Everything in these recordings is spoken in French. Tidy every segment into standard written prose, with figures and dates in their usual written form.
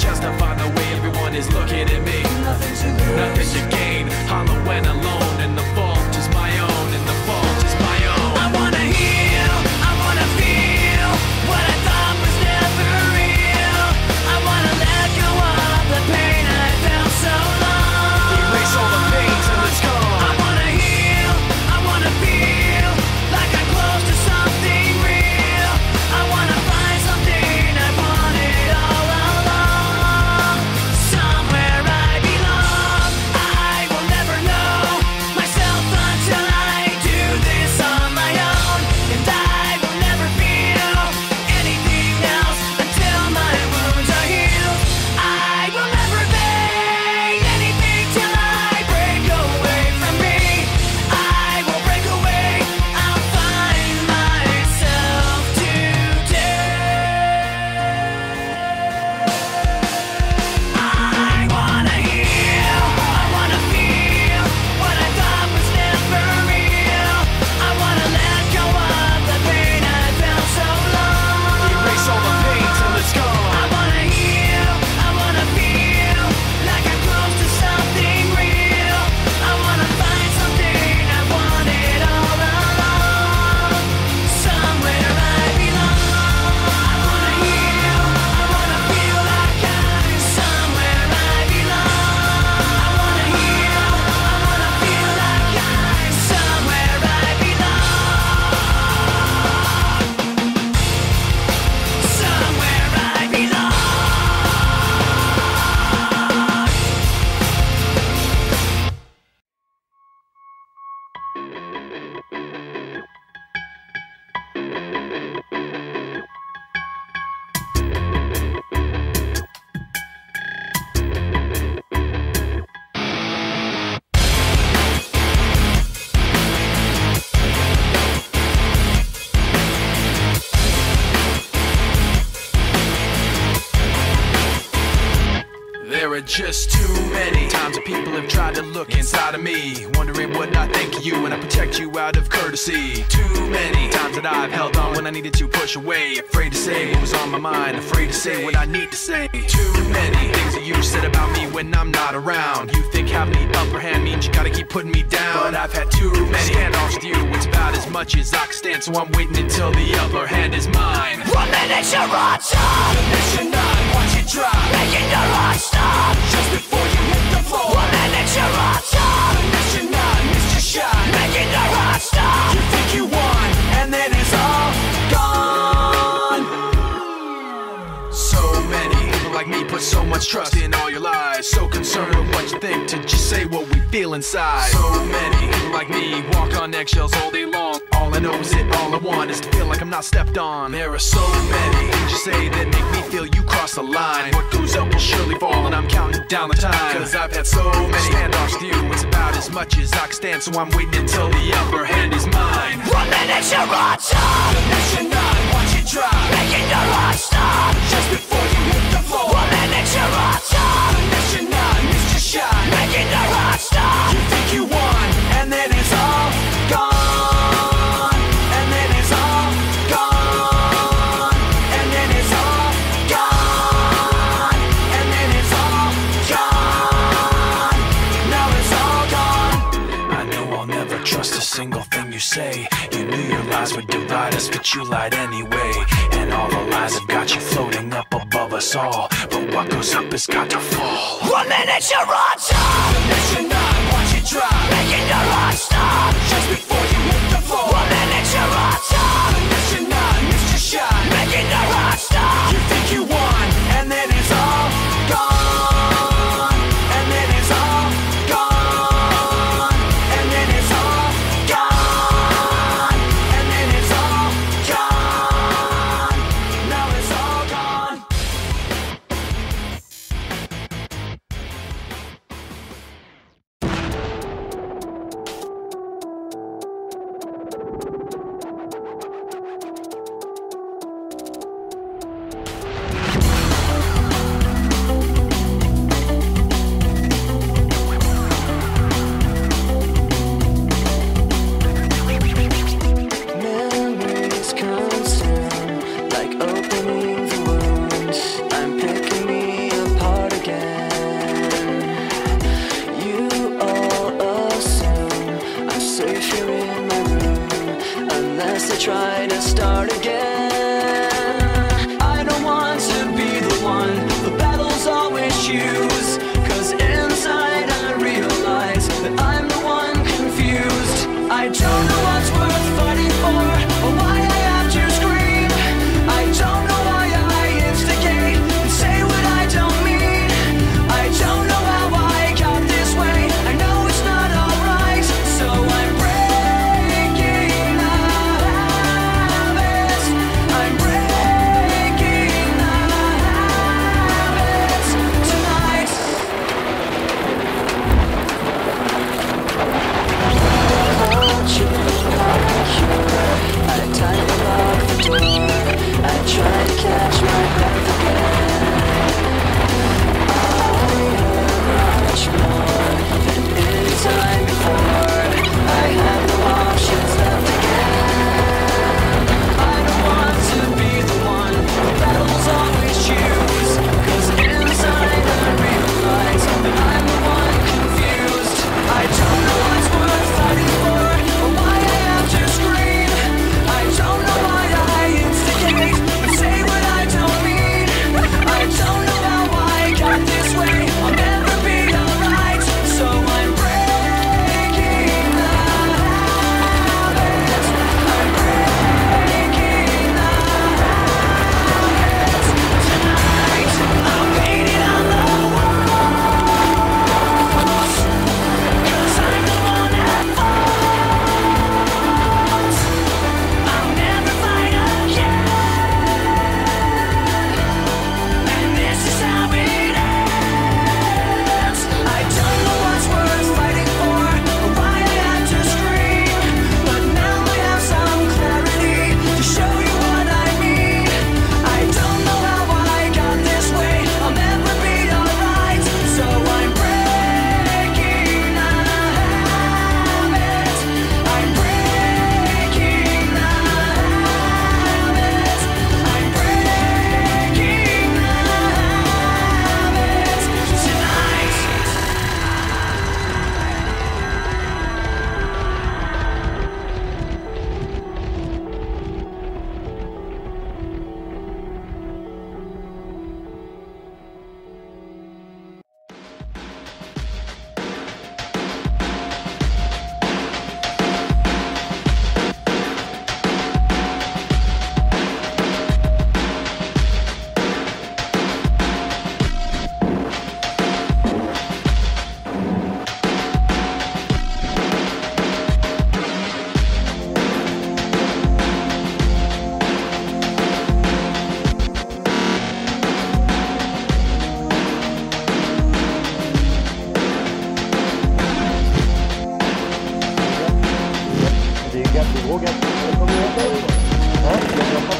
chest to find the way everyone is looking at me. Nothing to lose, nothing to gain. Hollow and alone, and the fault is my own, and the fault is my own. I wanna heal, I wanna feel what I thought was never real. I wanna let go of the pain I felt so long. Erase all the pain till it's gone. I wanna heal, I wanna feel like I'm close to something real. I wanna find something I wanted all along. Somewhere I belong. I will never know myself until I do this on my own. And I will never feel anything else until my wounds are healed. I will never fade anything till I break away from me. I will break away, I'll find myself today. I wanna heal, I wanna feel what I thought was never real. I wanna let go of the pain I felt so long. Erase all the pain till it's gone. I wanna heal, I wanna feel like I'm close to something real. I wanna find something I wanted all along. Somewhere I belong. I wanna heal, I wanna feel like I'm somewhere I belong. I wanna heal, I wanna feel like I'm somewhere I belong. Somewhere I belong. There are just too many times that people have tried to look inside of me, wondering what I think of you when I protect you out of courtesy. Too many times that I've held on when I needed to push away, afraid to say what was on my mind, afraid to say what I need to say. Too many things that you said about me when I'm not around. You think having the upper hand means you gotta keep putting me down, but I've had too many standoffs with you. It's about as much as I can stand, so I'm waiting until the upper hand is mine. 1 minute you're on top, the next you're not. Watch it drop, making the rock stop just before you hit the floor. 1 minute you're on top, the next you're not. Missed your shot, making the rock stop. You think you won, and then it's all gone. So many people like me put so much trust in all your lies, so concerned with what you think to just say what we feel inside. So many people like me walk on eggshells all day long. All I know is that all I want is to feel like I'm not stepped on. There are so many things you say that make me feel you cross the line. What goes up will surely fall, and I'm counting down the time. Cause I've had so many standoffs with you. It's about as much as I can stand, so I'm waiting until the upper hand is mine. 1 minute you're on top, the next you're not. Watch it drop, making the rock stop just before you hit the floor. 1 minute you're on top, the next you're not. Missed your shot, making the rock stop. You think you won, and then it's all gone. And then it's all gone. And then it's all gone. And then it's all gone. Now it's all gone. I know I'll never trust a single thing you say. You knew your lies would divide us, but you lied anyway. And all the lies have got you floating up above us all. But what goes up has got to fall. 1 minute you're on top, the next you're not. Watch it drop, making the rock stop just before you hit the floor. 1 minute you're on top, the next you're not. Missed your shot, making the rock stop. You think you won, and then it's all gone. And then it's all gone. And then it's all gone. And then it's all gone. Now it's all gone. try to start again. I don't want to be the one the battles always choose, 'cause inside I realize that I'm the one confused. I don't know what's worth fighting for, or why I have to scream. I don't know why I instigate and say what I don't mean. I don't know how I got this way, I know it's not alright, so I'm breaking the habits. I'm breaking the habits tonight. I tightly lock the door. I try to catch my breath again. I am much more than any time before. I have no options left again. I don't want to be the one the battles always choose, 'cause inside I realize that I'm the one confused. I don't know what's worth fighting for, or why I have to scream. I don't know why I instigate and say what I don't mean. I don't know how I got this way, I'll never be alright, so I'm breaking the habits. I'm breaking the habits tonight. I'm painting on the walls, 'cause I'm the one that falls. I'll never fight again, and this is how it ends. I don't know what's worth fighting for, or why I had to scream, but now I have some clarity to show you what I mean. I don't know how I got this way, I'll never be alright, so I'm breaking the habits. I'm breaking the habits. I'm breaking the habits tonight. Des gars, des gros gars. Hein? Il y a pas.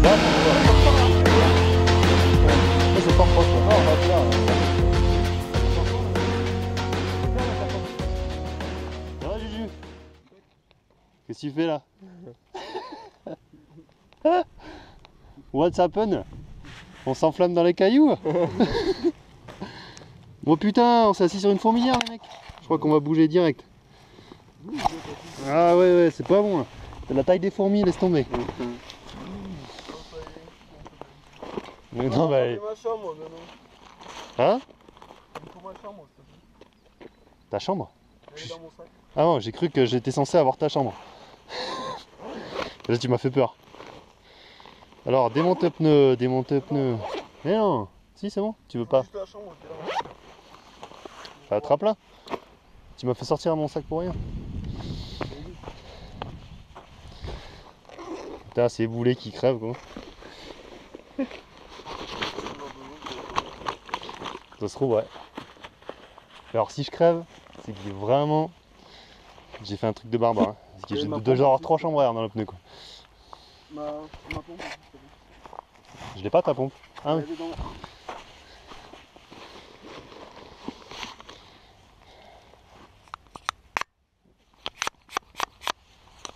Là, c'est pas proche. Non, on va là. Ça va, Juju? Qu'est-ce que tu fais là? What's happened? On s'enflamme dans les cailloux? Bon putain, on s'est assis sur une fourmilière les mecs. Je crois qu'on va bouger direct. Ah ouais, c'est pas bon là. C'est la taille des fourmis, laisse tomber. Mais non, bah. ma chambre, Hein? il faut ma chambre, s'il te plaît. Ta chambre? Elle est dans mon sac. Ah non, j'ai cru que j'étais censé avoir ta chambre. Là, tu m'as fait peur. Alors, démonte le pneu, démonte le pneu. Mais non, si, c'est bon, tu veux pas? Juste la chambre, t'es là. Bah, attrape-la. Tu m'as fait sortir mon sac pour rien. Putain, c'est boulet qui crève quoi. Ça se trouve, ouais. Alors, si je crève, c'est que vraiment. J'ai fait un truc de barbare. Hein. Parce que j'ai déjà avoir 3 chambres à air dans le pneu quoi. Ma pompe, Je l'ai pas ta pompe. Ah oui. elle est dans...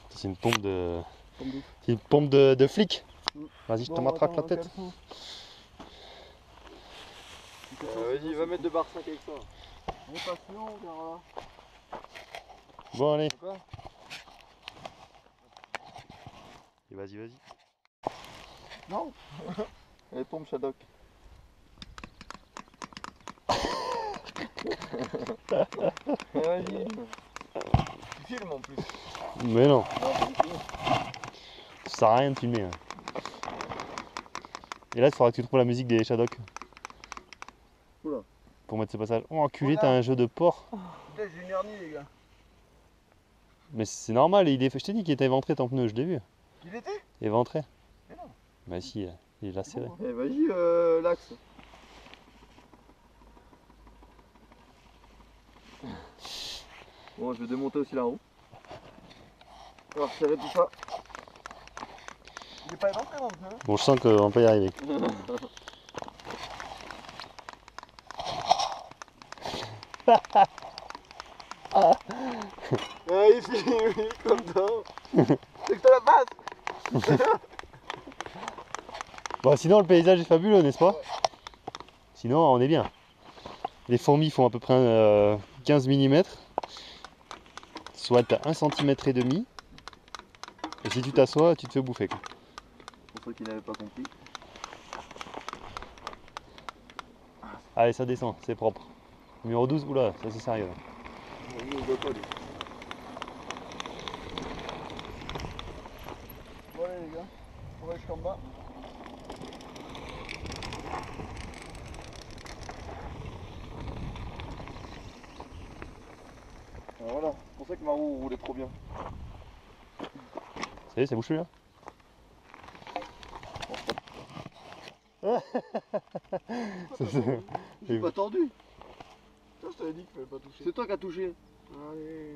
C'est une pompe de. Pompe d'ouf. C'est une pompe de flic. Mm. Vas-y, je te Bon, matraque la attends, tête. Vas-y, va mettre de barre 5 avec ça. On passe long, on verra là. Bon, allez. D'accord. vas-y, vas-y. Non. Elle tombe, Shadok. Vas-y. Tu filmes en plus. Mais non, Non, pas du tout. ça sert à rien de filmer. Hein. Et là, il faudra que tu trouves la musique des Shadok. Oula. Pour mettre ce passage. Oh, enculé, Voilà. t'as un jeu de porc. Putain, j'ai une hernie, les gars. Mais c'est normal, il est... je t'ai dit qu'il était éventré ton pneu, je l'ai vu. Il était? Éventré. Mais non. Bah si, il est lacéré. Eh, vas-y, l'axe. Bon, je vais démonter aussi la roue. On va resserrer tout ça. Il est pas éventré non plus, hein? Bon, je sens qu'on peut y arriver. Ah, il est content. C'est que t'as la passe. Bon, sinon, le paysage est fabuleux, n'est-ce pas? Sinon, on est bien. Les fourmis font à peu près 15 mm, soit à 1,5 cm. Et si tu t'assois, tu te fais bouffer. Quoi. Pour ceux qui n'avaient pas compris. Allez, ça descend, c'est propre. Numéro 12, oula, ça c'est sérieux. On ne voit pas lui. Bon allez les gars, on va jusqu'en bas. Alors voilà, c'est pour ça que ma roue roulait trop bien. Ça y est, ça bouge plus là. J'ai pas tordu. Toi je t'avais dit qu'il fallait pas toucher. C'est toi qui as touché. Allez.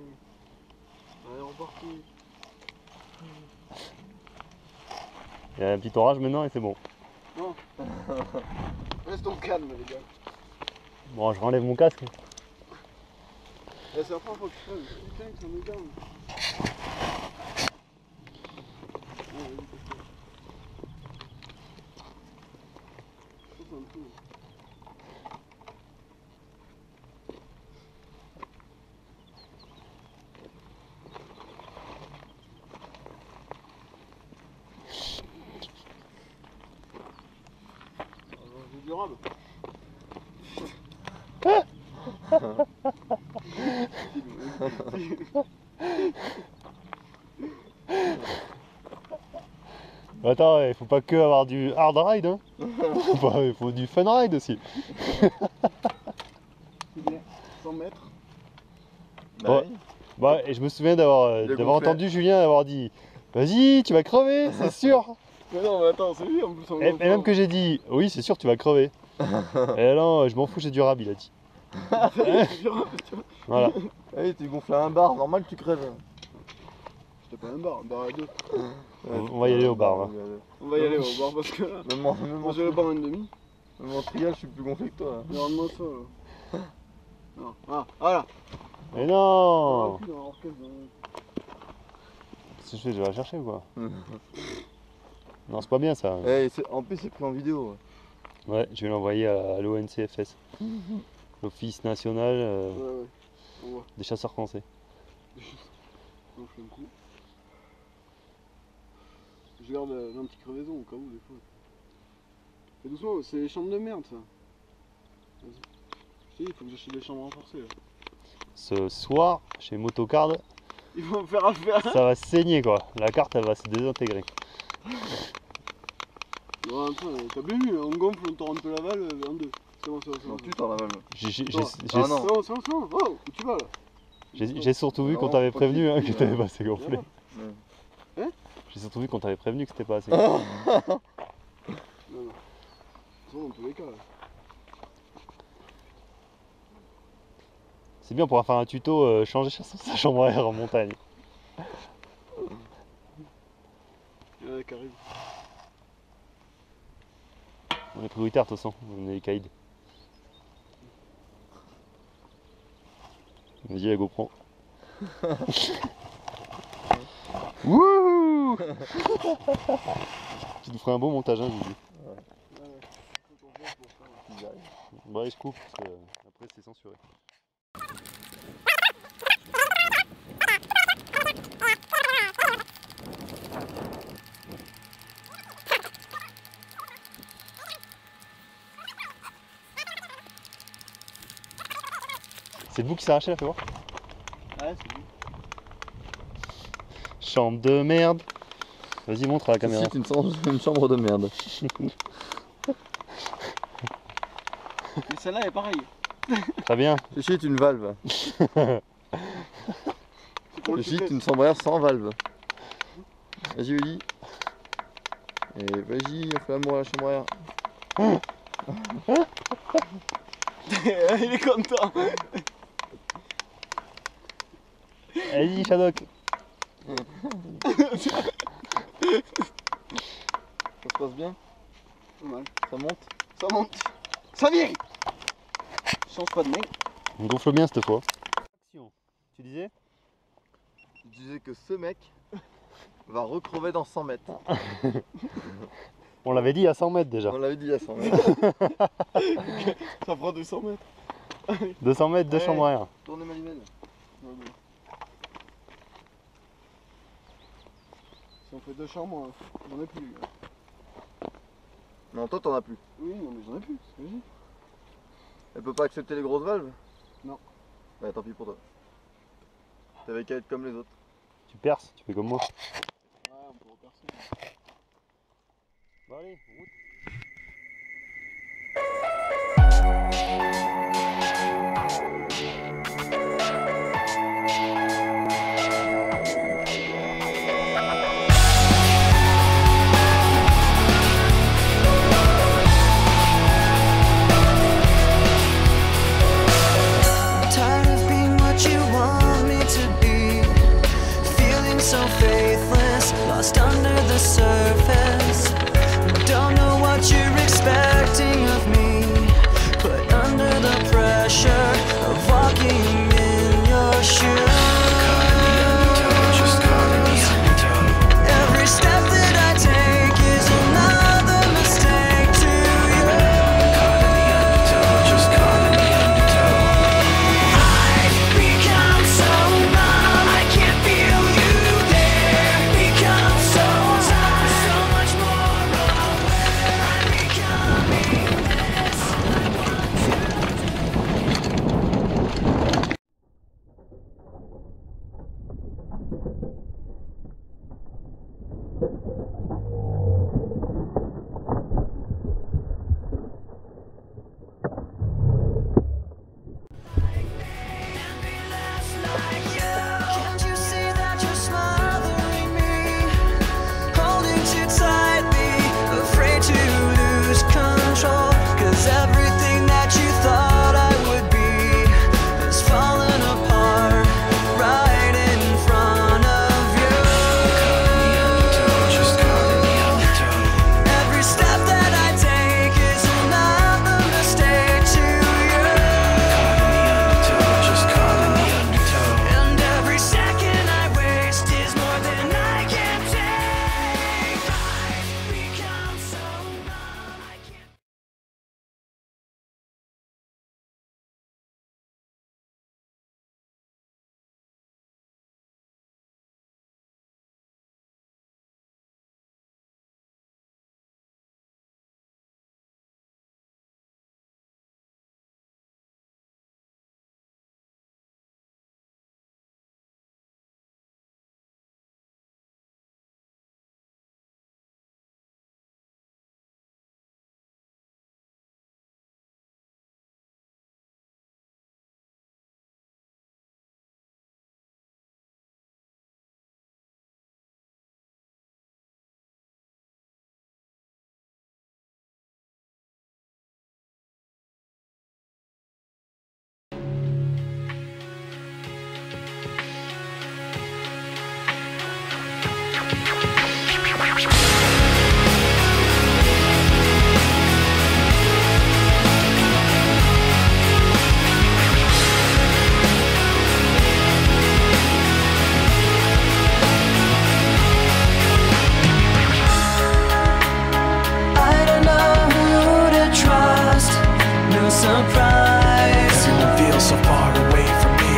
Allez, on part. Il y a un petit orage maintenant et c'est bon. Non. Reste au calme les gars. Bon, je renlève mon casque. C'est la première fois que je fais. Putain, que ça me garde. C'est durable. Attends, il faut pas que avoir du hard ride, hein. Il faut du fun ride aussi. C'est bien. 100 mètres. Bah, bah, et je me souviens d'avoir gonflé. entendu Julien avoir dit vas-y, tu vas crever, c'est sûr. Mais non, mais attends, c'est lui en plus. On Et même que j'ai dit oui, c'est sûr, tu vas crever. Et non, je m'en fous, j'ai du rab, il a dit. Voilà. Allez, tu gonfles à un bar, normal tu crèves. C'était pas un bar à deux. On va y aller au bar là. On va y aller au bar parce que là, Même moi j'ai le bar en demi. en trial, je suis plus gonflé que toi. Regarde-moi ça là. Non. Ah, voilà. Mais non. Ah, putain, orchestre, Qu'est-ce que je fais, je vais la chercher ou quoi? Non, c'est pas bien ça. en plus, c'est pris en vidéo. Ouais, je vais l'envoyer à l'ONCFS. L'Office national Ouais. On voit. des chasseurs français. On fait un coup. Je garde un petit crevaison au cas où des fois. Fais doucement, c'est les chambres de merde ça. Vas-y. Je t'ai dit, il faut que j'achète des chambres renforcées là. Ce soir, chez Motocard, Ils vont me faire affaire. ça va saigner quoi. La carte elle va se désintégrer. Non, attends, t'as bien vu, on gonfle, on torrente la balle en deux. C'est bon, c'est bon, c'est bon. Non, tu t'en avales. Ah non. C'est bon. Oh, où tu vas là? J'ai surtout vu Non, qu'on t'avait faut pas prévenu que que t'avais pas assez gonflé. Ouais. Hein? J'ai surtout vu qu'on t'avait prévenu que c'était pas assez. Non. C'est bon, dans tous les cas là. C'est bien, on pourra faire un tuto changer sa chambre à air en montagne. Il y en a qui arrivent. On est prioritaire de toute façon, on est les caïds. Vas-y la GoPro. Wouhou. Tu nous ferais un beau montage, hein, Juju. Bah allez, je coupe, parce que après c'est censuré. C'est le bout qui s'est arraché là, fais voir. Ouais, c'est bon. Chambre de merde. Vas-y, montre à la caméra. C'est une chambre de merde. Mais celle-là est pareille. Très bien. Ceci est une valve. C'est pour le Ceci est souplesse. une chambre à air sans valve. Vas-y Willy. Et vas-y, on fait l'amour à la chambre à air. Il est content. Vas-y, Shadok. Ça se passe bien? Pas mal. Ça monte? Ça monte. Ça vient. Change pas de main. On gonfle bien cette fois. Action. Tu disais? Je disais que ce mec va recrever dans 100 mètres. On l'avait dit à 100 mètres déjà. On l'avait dit à 100 mètres. Ça prend 200 mètres. 200 mètres de Ouais. chambre à air. Tournez Malimel. Ouais, bon. Si on fait 2 chambres, j'en ai plus. Là. Non, toi t'en as plus. Oui, non, mais j'en ai plus. C'est ce que je dis. Elle peut pas accepter les grosses valves? Non. Bah tant pis pour toi. T'avais qu'à être comme les autres. Tu perces, tu fais comme moi. Ouais, on peut repercer. Bon allez, route. Tired of being what you want me to be, feeling so faithless, lost under the surface. Don't know what you're expecting of me, put under the pressure of walking in your shoes. Every step that I take is another mistake to you. Become so numb, I can't feel you there. Become so tired, so much more aware. I'm becoming this. Can't you see that you're smothering me, holding too tightly, afraid to lose control? 'Cause everything that you thought I would be has fallen apart right in front of you. Every step that I take is another mistake to you. And every second I waste is more than I can take. I've become so numb, I can't. I don't know who to trust, no surprise. You feel so far away from me.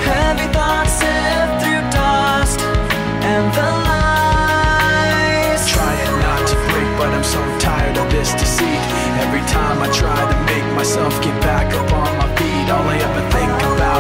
Heavy thoughts sift through dust and the lies. Trying not to break, but I'm so tired of this deceit. Every time I try to make myself get back up on my feet, all I ever think about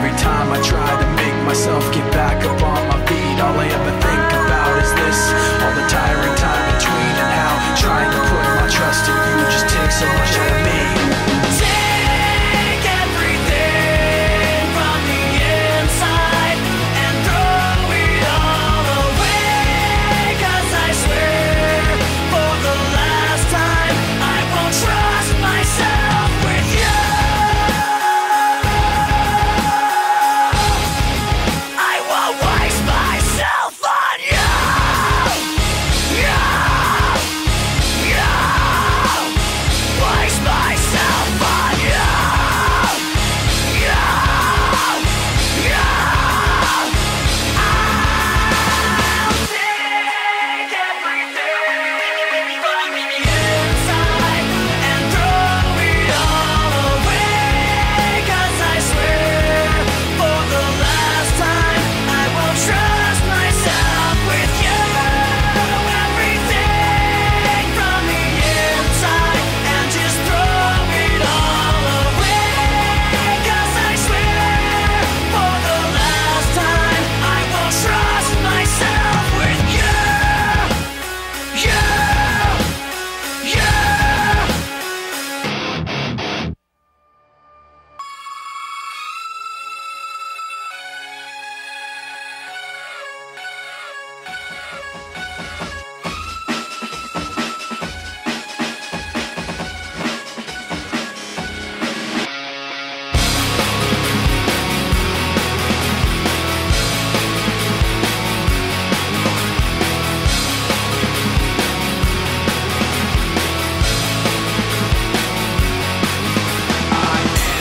every time I try to make myself get back up on my feet, all I ever think about is this, all the tiring time between, and how trying to put my trust in you just takes so much out of me. Take everything from the inside and throw it all away, 'cause I swear for the last time I won't trust myself with you. I won't waste myself on you. You, waste myself on you. I'll take everything from the inside and throw it all away, 'cause I swear for the last time I won't trust myself with you. Everything from the inside and just throw it all away, 'cause I swear for the last time I won't trust myself with you.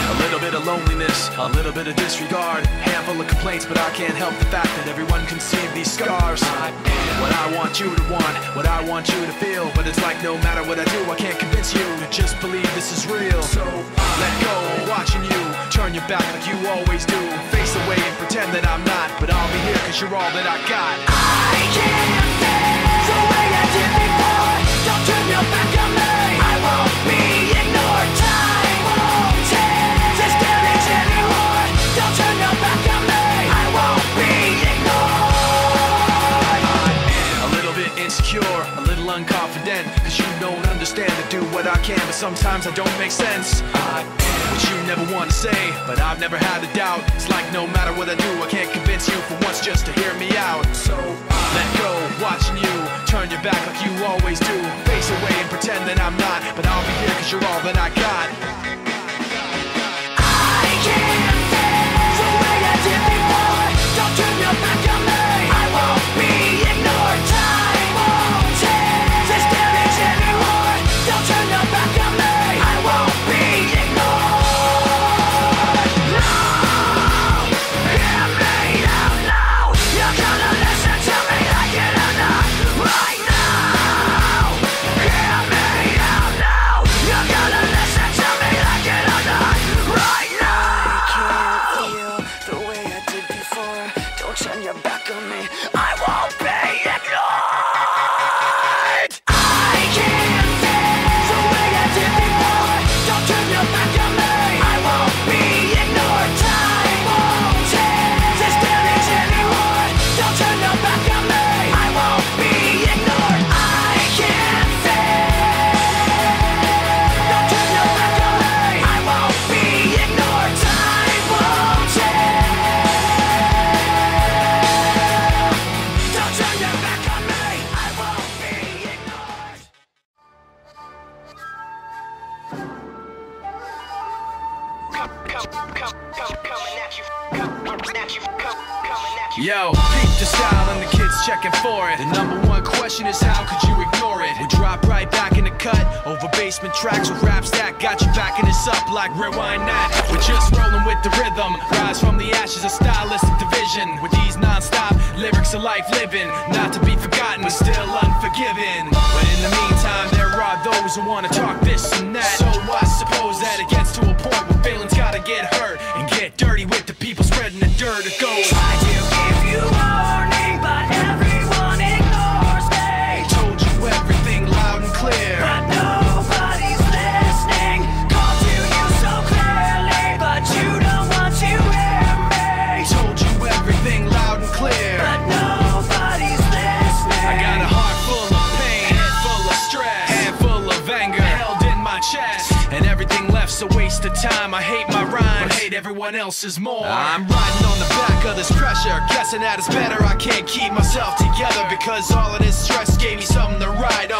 A little bit of loneliness, a little bit of disregard, handful of complaints, but I can't help the fact that everyone can see these scars. I am what I want you to want, what I want you to feel, but it's like no matter what I do, I can't convince you to just believe this is real. So let go of watching you turn your back like you always do, face away and pretend that I'm not, but I'll be here 'cause you're all that I got. I can't feel the way I did before. Don't turn your back on me. I won't be ignored. Time won't take this damage anymore. Don't turn your back on me. I won't be ignored. A little bit insecure, a little unconfident, 'cause you don't understand to do what I can, but sometimes I don't make sense. I am what you never want to say, but I've never had a doubt. It's like no matter what I do, I can't convince you for once just to hear me out. So let go, watching you turn your back like you always do, face away and pretend that I'm not, but I'll be here 'cause you're all that I got. I can't feel the way I did before. Don't turn your back on me. I won't be ignored. Time won't take this damage anymore. Don't turn your back on me. I won't be ignored. No, hear me out now. You're gonna listen to me like it or not. Right now, hear me out now. You're gonna listen to me like it or not. Right now. I can't feel the way I did before. Don't turn your back on me. I won't be ignored. I can't feel the way I did before. Don't turn your back on me. I won't be ignored. Time won't take this damage anymore. Don't turn your back on me. I won't be ignored. I can't feel. Don't turn your back on me. I won't be ignored. Time won't take. Don't turn your back on me. I won't be ignored. Yo, peep the style and the kids checking for it. The number one question is how could you ignore it? We drop right back in the cut over basement tracks with raps that got you backing us up like rewind that. We're just rolling with the rhythm, rise from the ashes of stylistic division. With these non-stop lyrics of life living, not to be forgotten but still unforgiven. But in the meantime there are those who wanna talk this and that. So I suppose that it gets to a point where feelings gotta get hurt and get dirty with the people spreading the dirt of gold. Try to give you warning, but everyone ignores me. Told you everything loud and clear, But nobody's listening. Called to you so clearly, but you don't want to hear me. time. I hate my rhymes, but hate everyone else's more. I'm riding on the back of this pressure, guessing that it's better. I can't keep myself together because all of this stress gave me something to ride